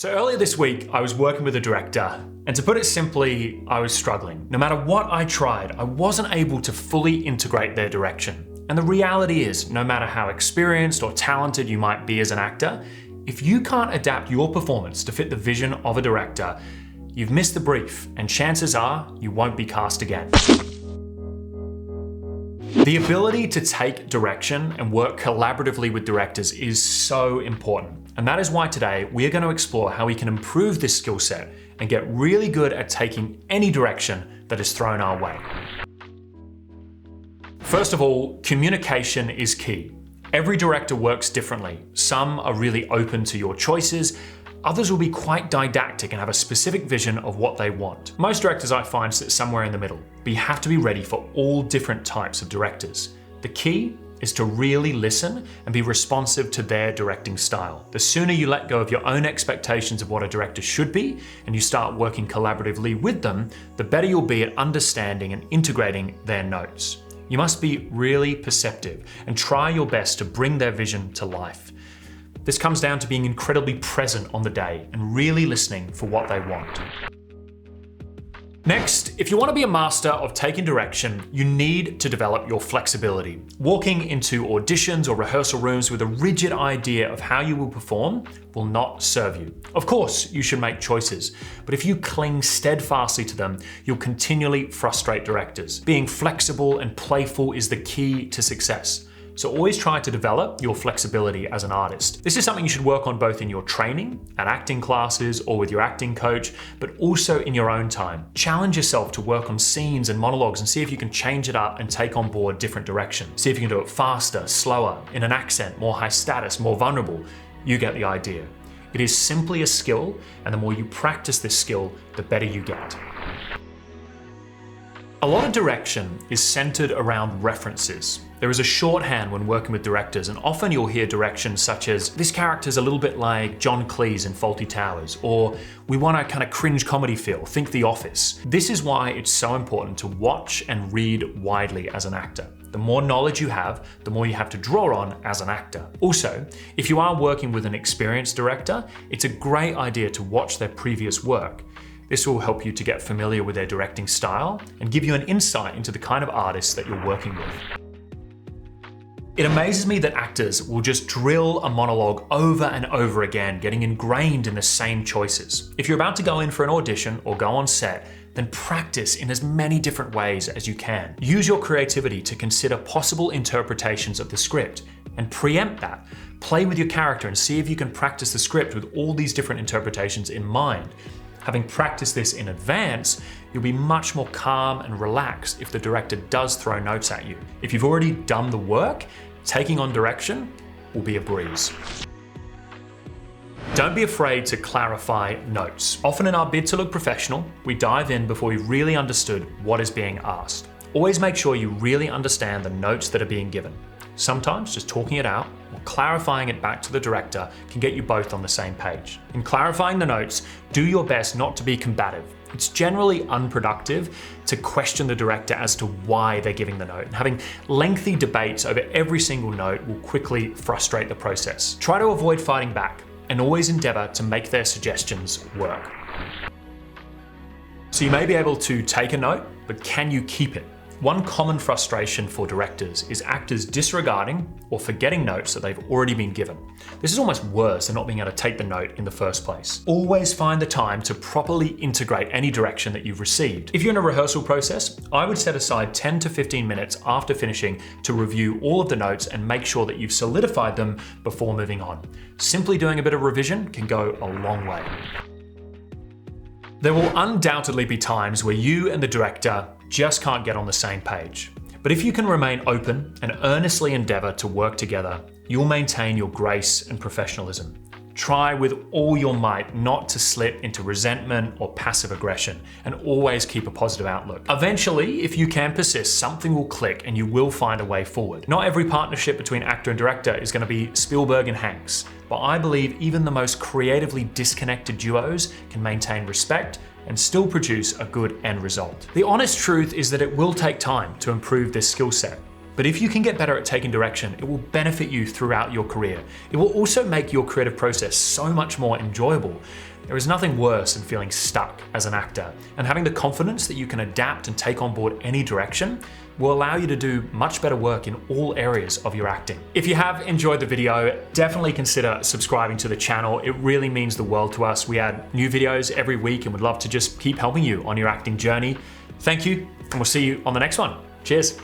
So earlier this week, I was working with a director, and to put it simply, I was struggling. No matter what I tried, I wasn't able to fully integrate their direction. And the reality is, no matter how experienced or talented you might be as an actor, if you can't adapt your performance to fit the vision of a director, you've missed the brief, and chances are you won't be cast again. The ability to take direction and work collaboratively with directors is so important. And that is why today we are going to explore how we can improve this skill set and get really good at taking any direction that is thrown our way. First of all, communication is key. Every director works differently. Some are really open to your choices. Others will be quite didactic and have a specific vision of what they want. Most directors I find sit somewhere in the middle, but you have to be ready for all different types of directors. The key is to really listen and be responsive to their directing style. The sooner you let go of your own expectations of what a director should be and you start working collaboratively with them, the better you'll be at understanding and integrating their notes. You must be really perceptive and try your best to bring their vision to life. This comes down to being incredibly present on the day and really listening for what they want. Next, if you want to be a master of taking direction, you need to develop your flexibility. Walking into auditions or rehearsal rooms with a rigid idea of how you will perform will not serve you. Of course, you should make choices, but if you cling steadfastly to them, you'll continually frustrate directors. Being flexible and playful is the key to success. So always try to develop your flexibility as an artist. This is something you should work on both in your training, at acting classes, or with your acting coach, but also in your own time. Challenge yourself to work on scenes and monologues and see if you can change it up and take on board different directions. See if you can do it faster, slower, in an accent, more high status, more vulnerable. You get the idea. It is simply a skill, and the more you practice this skill, the better you get. A lot of direction is centered around references. There is a shorthand when working with directors, and often you'll hear directions such as, this character's a little bit like John Cleese in Fawlty Towers, or we want a kind of cringe comedy feel, think The Office. This is why it's so important to watch and read widely as an actor. The more knowledge you have, the more you have to draw on as an actor. Also, if you are working with an experienced director, it's a great idea to watch their previous work. This will help you to get familiar with their directing style and give you an insight into the kind of artists that you're working with. It amazes me that actors will just drill a monologue over and over again, getting ingrained in the same choices. If you're about to go in for an audition or go on set, then practice in as many different ways as you can. Use your creativity to consider possible interpretations of the script and preempt that. Play with your character and see if you can practice the script with all these different interpretations in mind. Having practiced this in advance, you'll be much more calm and relaxed if the director does throw notes at you. If you've already done the work, taking on direction will be a breeze. Don't be afraid to clarify notes. Often in our bid to look professional, we dive in before we've really understood what is being asked. Always make sure you really understand the notes that are being given. Sometimes just talking it out or clarifying it back to the director can get you both on the same page. In clarifying the notes, do your best not to be combative. It's generally unproductive to question the director as to why they're giving the note, and having lengthy debates over every single note will quickly frustrate the process. Try to avoid fighting back and always endeavor to make their suggestions work. So you may be able to take a note, but can you keep it? One common frustration for directors is actors disregarding or forgetting notes that they've already been given. This is almost worse than not being able to take the note in the first place. Always find the time to properly integrate any direction that you've received. If you're in a rehearsal process, I would set aside 10 to 15 minutes after finishing to review all of the notes and make sure that you've solidified them before moving on. Simply doing a bit of revision can go a long way. There will undoubtedly be times where you and the director just can't get on the same page. But if you can remain open and earnestly endeavor to work together, you'll maintain your grace and professionalism. Try with all your might not to slip into resentment or passive aggression, and always keep a positive outlook. Eventually, if you can persist, something will click and you will find a way forward. Not every partnership between actor and director is going to be Spielberg and Hanks, but I believe even the most creatively disconnected duos can maintain respect and still produce a good end result. The honest truth is that it will take time to improve this skill set. But if you can get better at taking direction, it will benefit you throughout your career. It will also make your creative process so much more enjoyable. There is nothing worse than feeling stuck as an actor, and having the confidence that you can adapt and take on board any direction will allow you to do much better work in all areas of your acting. If you have enjoyed the video, definitely consider subscribing to the channel. It really means the world to us. We add new videos every week and would love to just keep helping you on your acting journey. Thank you, and we'll see you on the next one. Cheers.